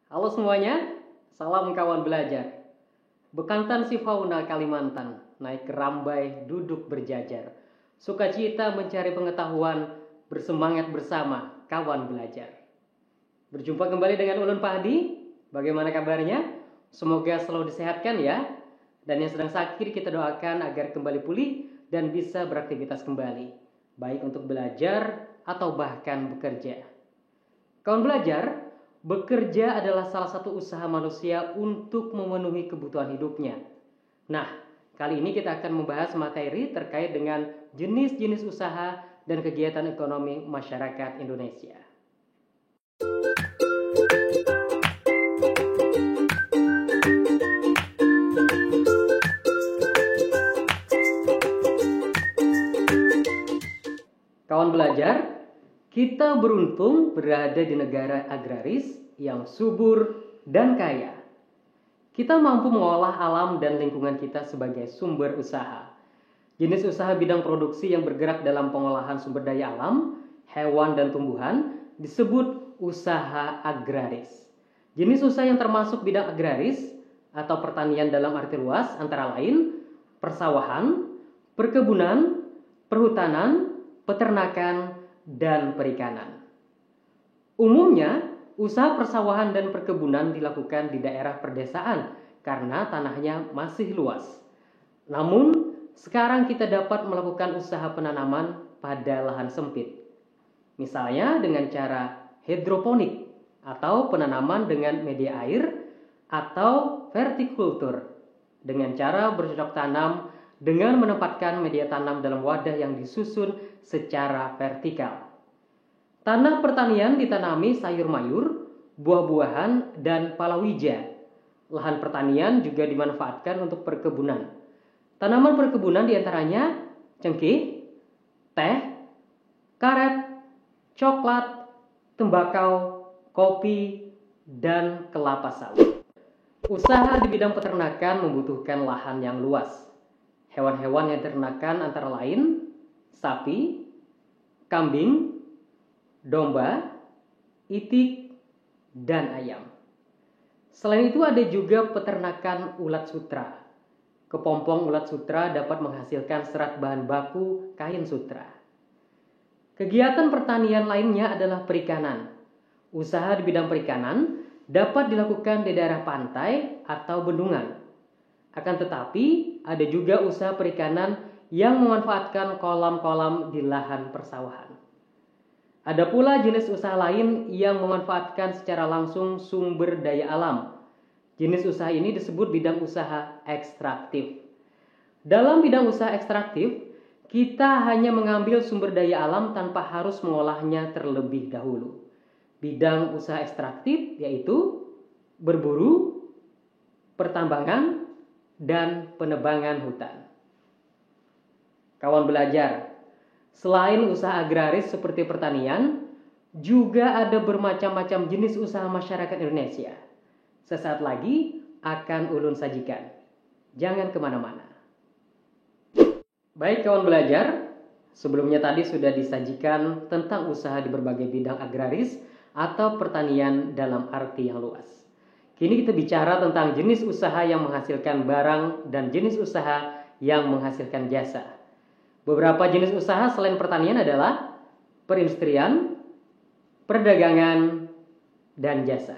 Halo semuanya, salam kawan belajar. Bekantan si fauna Kalimantan, naik ke Rambai, duduk berjajar. Sukacita mencari pengetahuan, bersemangat bersama kawan belajar. Berjumpa kembali dengan Ulun Pahdi. Bagaimana kabarnya? Semoga selalu disehatkan ya. Dan yang sedang sakit kita doakan agar kembali pulih dan bisa beraktivitas kembali, baik untuk belajar atau bahkan bekerja. Kawan belajar, bekerja adalah salah satu usaha manusia untuk memenuhi kebutuhan hidupnya. Nah, kali ini kita akan membahas materi terkait dengan jenis-jenis usaha dan kegiatan ekonomi masyarakat Indonesia. Kawan belajar, kita beruntung berada di negara agraris yang subur dan kaya. Kita mampu mengolah alam dan lingkungan kita sebagai sumber usaha. Jenis usaha bidang produksi yang bergerak dalam pengolahan sumber daya alam, hewan dan tumbuhan disebut usaha agraris. Jenis usaha yang termasuk bidang agraris atau pertanian dalam arti luas antara lain persawahan, perkebunan, perhutanan, peternakan, dan perikanan. Umumnya, usaha persawahan dan perkebunan dilakukan di daerah perdesaan karena tanahnya masih luas. Namun, sekarang kita dapat melakukan usaha penanaman pada lahan sempit. Misalnya dengan cara hidroponik atau penanaman dengan media air atau vertikultur dengan cara bercocok tanam dengan menempatkan media tanam dalam wadah yang disusun secara vertikal. Tanah pertanian ditanami sayur mayur, buah-buahan, dan palawija. Lahan pertanian juga dimanfaatkan untuk perkebunan. Tanaman perkebunan diantaranya cengkeh, teh, karet, coklat, tembakau, kopi, dan kelapa sawit. Usaha di bidang peternakan membutuhkan lahan yang luas. Hewan-hewan yang diternakan antara lain sapi, kambing, domba, itik, dan ayam. Selain itu ada juga peternakan ulat sutra. Kepompong ulat sutra dapat menghasilkan serat bahan baku kain sutra. Kegiatan pertanian lainnya adalah perikanan. Usaha di bidang perikanan dapat dilakukan di daerah pantai atau bendungan. Akan tetapi, ada juga usaha perikanan yang memanfaatkan kolam-kolam di lahan persawahan. Ada pula jenis usaha lain yang memanfaatkan secara langsung sumber daya alam. Jenis usaha ini disebut bidang usaha ekstraktif. Dalam bidang usaha ekstraktif, kita hanya mengambil sumber daya alam tanpa harus mengolahnya terlebih dahulu. Bidang usaha ekstraktif yaitu berburu, pertambangan, dan penebangan hutan. Kawan belajar, selain usaha agraris seperti pertanian, juga ada bermacam-macam jenis usaha masyarakat Indonesia. Sesaat lagi akan Ulun sajikan. Jangan kemana-mana. Baik kawan belajar, sebelumnya tadi sudah disajikan tentang usaha di berbagai bidang agraris atau pertanian dalam arti yang luas. Kini kita bicara tentang jenis usaha yang menghasilkan barang dan jenis usaha yang menghasilkan jasa. Beberapa jenis usaha selain pertanian adalah perindustrian, perdagangan, dan jasa.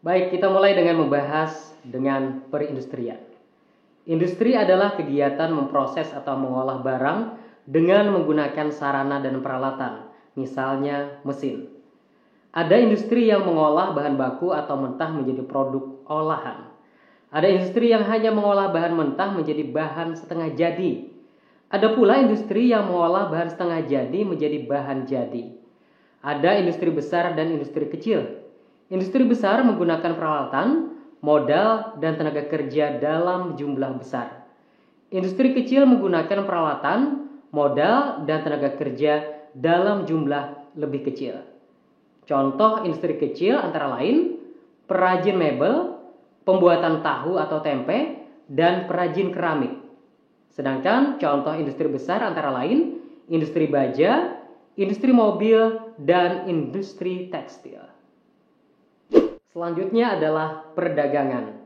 Baik, kita mulai dengan membahas dengan perindustrian. Industri adalah kegiatan memproses atau mengolah barang dengan menggunakan sarana dan peralatan, misalnya mesin. Ada industri yang mengolah bahan baku atau mentah menjadi produk olahan. Ada industri yang hanya mengolah bahan mentah menjadi bahan setengah jadi. Ada pula industri yang mengolah bahan setengah jadi menjadi bahan jadi. Ada industri besar dan industri kecil. Industri besar menggunakan peralatan, modal, dan tenaga kerja dalam jumlah besar. Industri kecil menggunakan peralatan, modal, dan tenaga kerja dalam jumlah lebih kecil. Contoh industri kecil antara lain perajin mebel, pembuatan tahu atau tempe, dan perajin keramik. Sedangkan contoh industri besar antara lain industri baja, industri mobil, dan industri tekstil. Selanjutnya adalah perdagangan.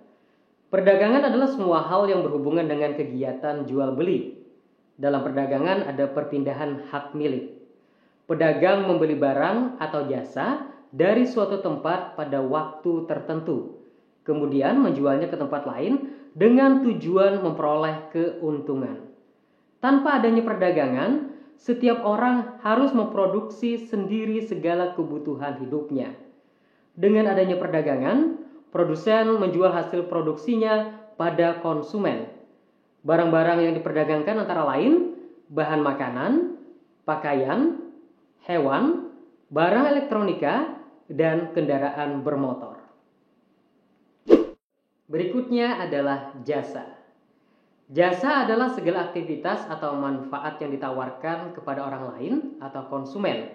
Perdagangan adalah semua hal yang berhubungan dengan kegiatan jual beli. Dalam perdagangan ada perpindahan hak milik. Pedagang membeli barang atau jasa dari suatu tempat pada waktu tertentu, kemudian menjualnya ke tempat lain dengan tujuan memperoleh keuntungan. Tanpa adanya perdagangan, setiap orang harus memproduksi sendiri segala kebutuhan hidupnya. Dengan adanya perdagangan, produsen menjual hasil produksinya pada konsumen. Barang-barang yang diperdagangkan antara lain bahan makanan, pakaian, hewan, barang elektronika, dan kendaraan bermotor. Berikutnya adalah jasa. Jasa adalah segala aktivitas atau manfaat yang ditawarkan kepada orang lain atau konsumen.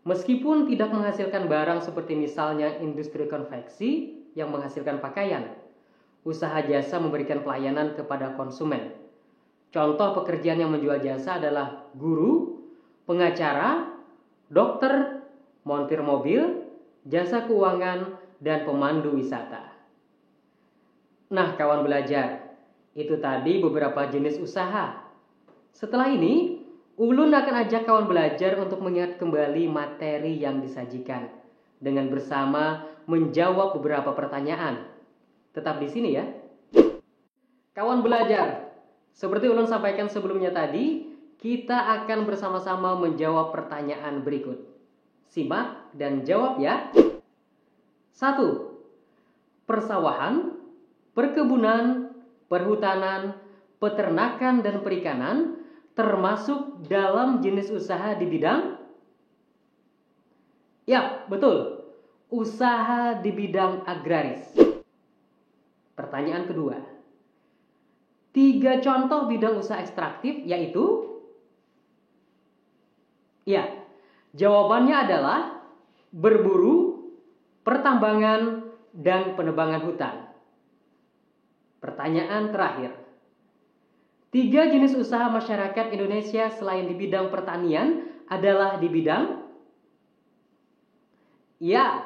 Meskipun tidak menghasilkan barang seperti misalnya industri konveksi yang menghasilkan pakaian, usaha jasa memberikan pelayanan kepada konsumen. Contoh pekerjaan yang menjual jasa adalah guru, pengacara, dokter, montir mobil, jasa keuangan, dan pemandu wisata. Nah, kawan belajar, itu tadi beberapa jenis usaha. Setelah ini, Ulun akan ajak kawan belajar untuk mengingat kembali materi yang disajikan dengan bersama menjawab beberapa pertanyaan. Tetap di sini ya. Kawan belajar, seperti Ulun sampaikan sebelumnya tadi, kita akan bersama-sama menjawab pertanyaan berikut. Simak dan jawab ya. 1. Persawahan, perkebunan, perhutanan, peternakan, dan perikanan termasuk dalam jenis usaha di bidang? Ya, betul. Usaha di bidang agraris. Pertanyaan kedua. 3 contoh bidang usaha ekstraktif yaitu? Ya, jawabannya adalah berburu, pertambangan, dan penebangan hutan. Pertanyaan terakhir. 3 jenis usaha masyarakat Indonesia selain di bidang pertanian adalah di bidang? Ya,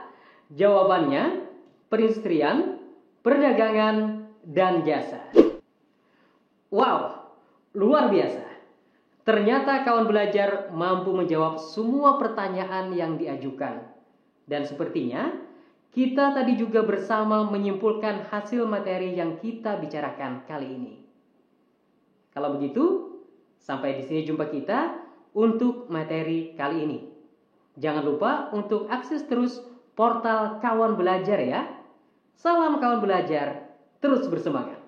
jawabannya perindustrian, perdagangan, dan jasa. Wow, luar biasa. Ternyata kawan belajar mampu menjawab semua pertanyaan yang diajukan. Dan sepertinya kita tadi juga bersama menyimpulkan hasil materi yang kita bicarakan kali ini. Kalau begitu, sampai di sini jumpa kita untuk materi kali ini. Jangan lupa untuk akses terus portal Kawan Belajar ya. Salam kawan belajar, terus bersemangat.